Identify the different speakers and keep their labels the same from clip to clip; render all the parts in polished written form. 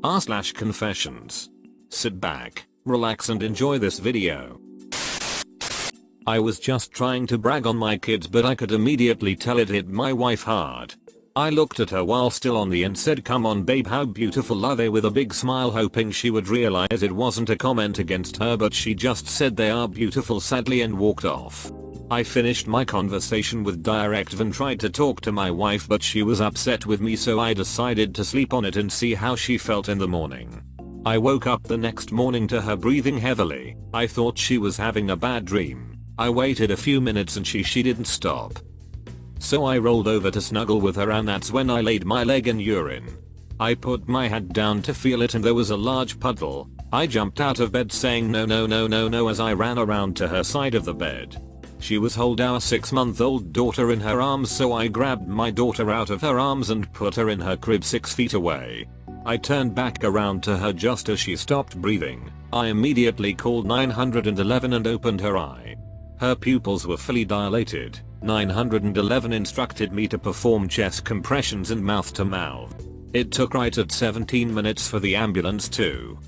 Speaker 1: r/confessions. Sit back, relax and enjoy this video. I was just trying to brag on my kids, but I could immediately tell it hit my wife hard. I looked at her while still on the and said, "Come on babe, how beautiful are they?" with a big smile, hoping she would realize it wasn't a comment against her, but she just said they are beautiful sadly and walked off. I finished my conversation with directive and tried to talk to my wife, but she was upset with me, so I decided to sleep on it and see how she felt in the morning. I woke up the next morning to her breathing heavily. I thought she was having a bad dream. I waited a few minutes and she didn't stop. So I rolled over to snuggle with her, and that's when I laid my leg in urine. I put my head down to feel it and there was a large puddle. I jumped out of bed saying no no no no no as I ran around to her side of the bed. She was holding our 6-month-old daughter in her arms, so I grabbed my daughter out of her arms and put her in her crib 6 feet away. I turned back around to her just as she stopped breathing. I immediately called 911 and opened her eye. Her pupils were fully dilated. 911 instructed me to perform chest compressions and mouth to mouth. It took right at 17 minutes for the ambulance to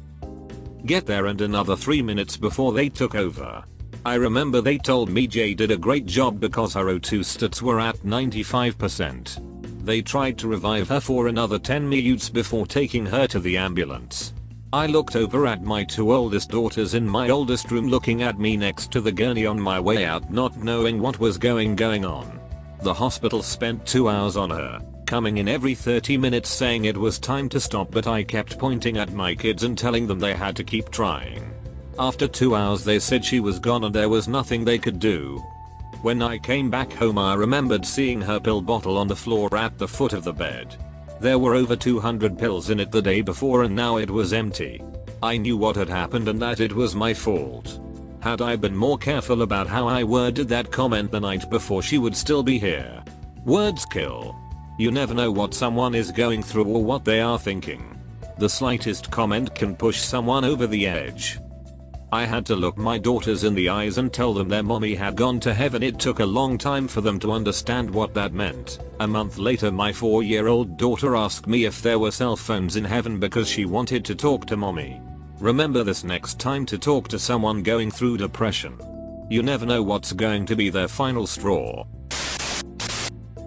Speaker 1: get there and another 3 minutes before they took over. I remember they told me Jay did a great job because her O2 stats were at 95%. They tried to revive her for another 10 minutes before taking her to the ambulance. I looked over at my 2 oldest daughters in my oldest room looking at me next to the gurney on my way out, not knowing what was going on. The hospital spent 2 hours on her, coming in every 30 minutes saying it was time to stop, but I kept pointing at my kids and telling them they had to keep trying. After 2 hours they said she was gone and there was nothing they could do. When I came back home I remembered seeing her pill bottle on the floor at the foot of the bed. There were over 200 pills in it the day before and now it was empty. I knew what had happened and that it was my fault. Had I been more careful about how I worded that comment the night before, she would still be here. Words kill. You never know what someone is going through or what they are thinking. The slightest comment can push someone over the edge. I had to look my daughters in the eyes and tell them their mommy had gone to heaven. It took a long time for them to understand what that meant. A month later my 4-year-old daughter asked me if there were cell phones in heaven because she wanted to talk to mommy. Remember this next time to talk to someone going through depression. You never know what's going to be their final straw.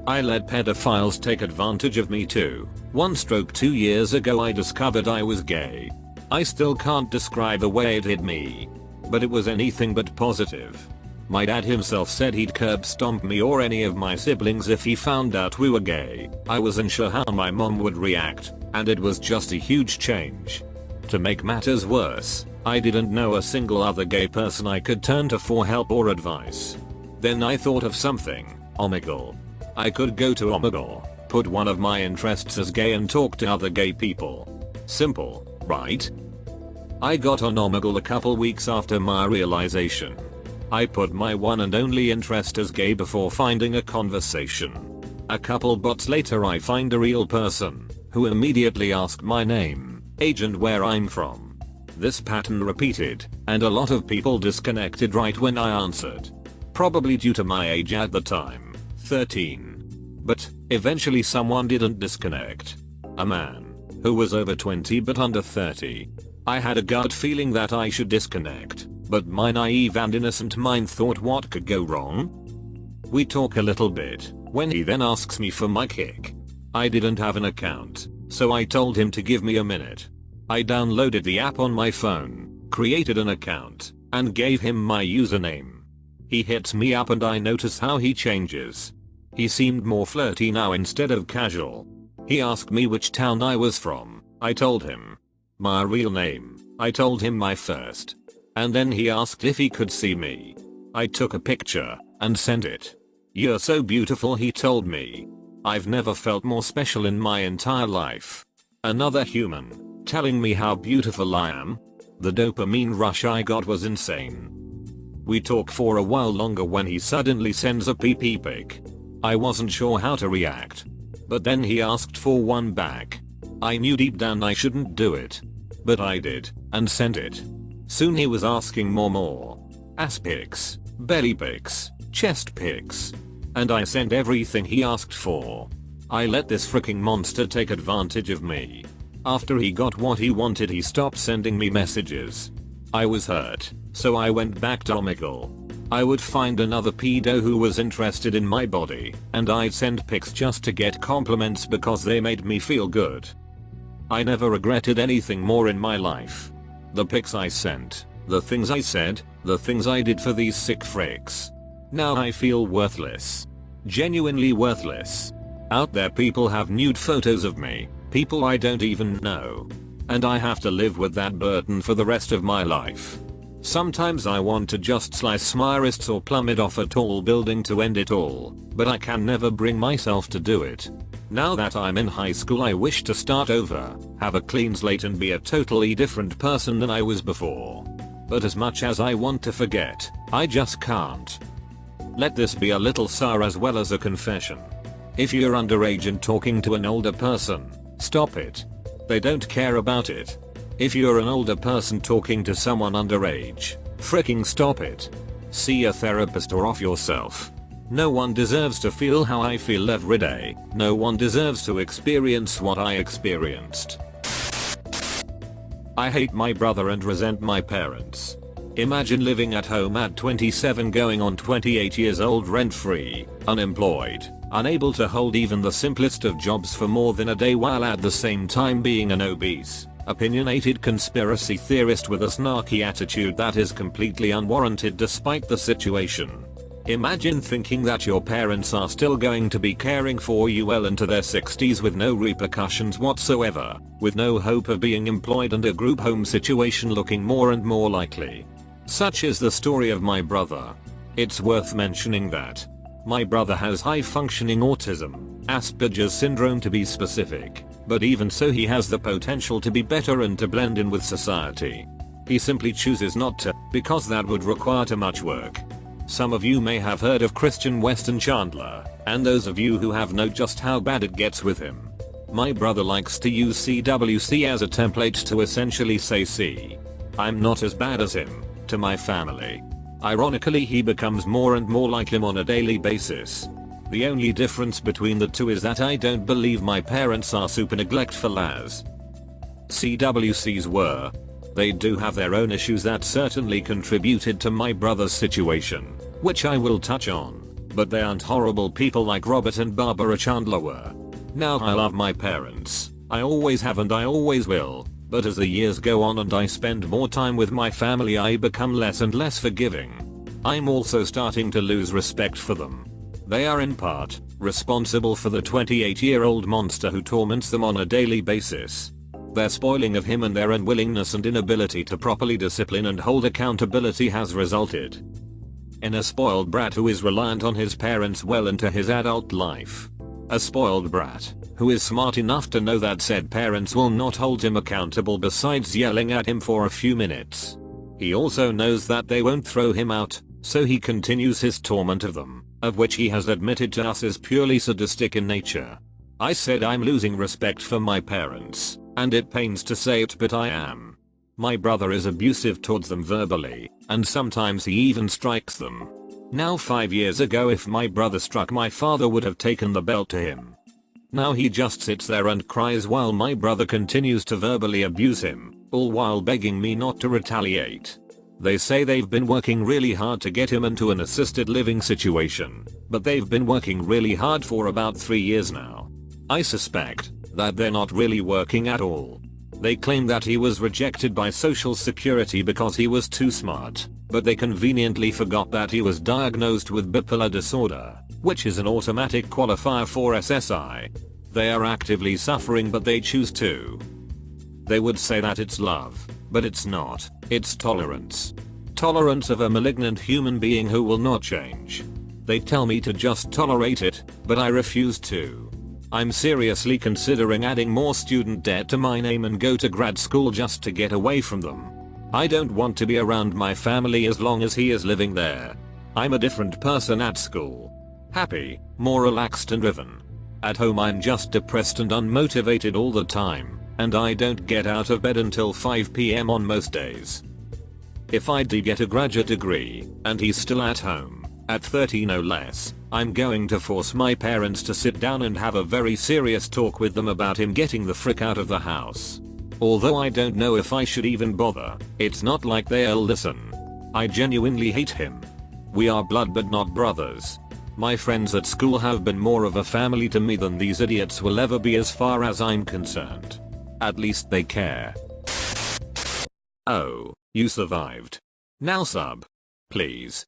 Speaker 1: I let pedophiles take advantage of me too. 2 years ago I discovered I was gay. I still can't describe the way it hit me, but it was anything but positive. My dad himself said he'd curb stomp me or any of my siblings if he found out we were gay. I wasn't sure how my mom would react, and it was just a huge change. To make matters worse, I didn't know a single other gay person I could turn to for help or advice. Then I thought of something. Omegle. I could go to Omegle, put one of my interests as gay and talk to other gay people. Simple, right? I got on Omegle a couple weeks after my realization. I put my one and only interest as gay before finding a conversation. A couple bots later I find a real person, who immediately asked my name, age and where I'm from. This pattern repeated, and a lot of people disconnected right when I answered. Probably due to my age at the time, 13. But, eventually someone didn't disconnect. A man. Who was over 20 but under 30. I had a gut feeling that I should disconnect, but my naive and innocent mind thought what could go wrong? We talk a little bit, when he then asks me for my kick. I didn't have an account, so I told him to give me a minute. I downloaded the app on my phone, created an account, and gave him my username. He hits me up and I notice how he changes. He seemed more flirty now instead of casual. He asked me which town I was from. I told him. My real name. I told him my first. And then he asked if he could see me. I took a picture and sent it. "You're so beautiful," he told me. I've never felt more special in my entire life. Another human telling me how beautiful I am. The dopamine rush I got was insane. We talk for a while longer when he suddenly sends a pee-pee pic. I wasn't sure how to react. But then he asked for one back. I knew deep down I shouldn't do it. But I did, and sent it. Soon he was asking more. Ass pics, belly pics, chest pics. And I sent everything he asked for. I let this freaking monster take advantage of me. After he got what he wanted, he stopped sending me messages. I was hurt, so I went back to Omegle. I would find another pedo who was interested in my body, and I'd send pics just to get compliments because they made me feel good. I never regretted anything more in my life. The pics I sent, the things I said, the things I did for these sick freaks. Now I feel worthless. Genuinely worthless. Out there people have nude photos of me, people I don't even know. And I have to live with that burden for the rest of my life. Sometimes I want to just slice my wrists or plummet off a tall building to end it all, but I can never bring myself to do it. Now that I'm in high school, I wish to start over, have a clean slate and be a totally different person than I was before. But as much as I want to forget, I just can't. Let this be a little sour as well as a confession. If you're underage and talking to an older person, stop it. They don't care about it. If you're an older person talking to someone underage, freaking stop it. See a therapist or off yourself. No one deserves to feel how I feel every day. No one deserves to experience what I experienced. I hate my brother and resent my parents. Imagine living at home at 27 going on 28 years old, rent-free, unemployed, unable to hold even the simplest of jobs for more than a day, while at the same time being an obese, opinionated conspiracy theorist with a snarky attitude that is completely unwarranted despite the situation. Imagine thinking that your parents are still going to be caring for you well into their 60s with no repercussions whatsoever, with no hope of being employed and a group home situation looking more and more likely. Such is the story of my brother. It's worth mentioning that my brother has high-functioning autism, Asperger's syndrome to be specific, but even so he has the potential to be better and to blend in with society. He simply chooses not to, because that would require too much work. Some of you may have heard of Christian Weston Chandler, and those of you who have know just how bad it gets with him. My brother likes to use CWC as a template to essentially say, see, I'm not as bad as him, to my family. Ironically, he becomes more and more like him on a daily basis. The only difference between the two is that I don't believe my parents are super neglectful as CWCs were. They do have their own issues that certainly contributed to my brother's situation, which I will touch on, but they aren't horrible people like Robert and Barbara Chandler were. Now I love my parents, I always have and I always will, but as the years go on and I spend more time with my family, I become less and less forgiving. I'm also starting to lose respect for them. They are in part responsible for the 28-year-old monster who torments them on a daily basis. Their spoiling of him and their unwillingness and inability to properly discipline and hold accountability has resulted in a spoiled brat who is reliant on his parents well into his adult life. A spoiled brat who is smart enough to know that said parents will not hold him accountable besides yelling at him for a few minutes. He also knows that they won't throw him out, so he continues his torment of them, of which he has admitted to us is purely sadistic in nature. I said I'm losing respect for my parents, and it pains to say it, but I am. My brother is abusive towards them verbally, and sometimes he even strikes them. Now 5 years ago, if my brother struck, my father would have taken the belt to him. Now he just sits there and cries while my brother continues to verbally abuse him, all while begging me not to retaliate. They say they've been working really hard to get him into an assisted living situation, but they've been working really hard for about 3 years now. I suspect that they're not really working at all. They claim that he was rejected by Social Security because he was too smart, but they conveniently forgot that he was diagnosed with bipolar disorder, which is an automatic qualifier for SSI. They are actively suffering, but they choose to. They would say that it's love, but it's not, it's tolerance. Tolerance of a malignant human being who will not change. They tell me to just tolerate it, but I refuse to. I'm seriously considering adding more student debt to my name and go to grad school just to get away from them. I don't want to be around my family as long as he is living there. I'm a different person at school. Happy, more relaxed and driven. At home I'm just depressed and unmotivated all the time, and I don't get out of bed until 5 PM on most days. If I do get a graduate degree, and he's still at home, At 30 no less, I'm going to force my parents to sit down and have a very serious talk with them about him getting the frick out of the house. Although I don't know if I should even bother, it's not like they'll listen. I genuinely hate him. We are blood but not brothers. My friends at school have been more of a family to me than these idiots will ever be as far as I'm concerned. At least they care. Oh, you survived. Now sub. Please.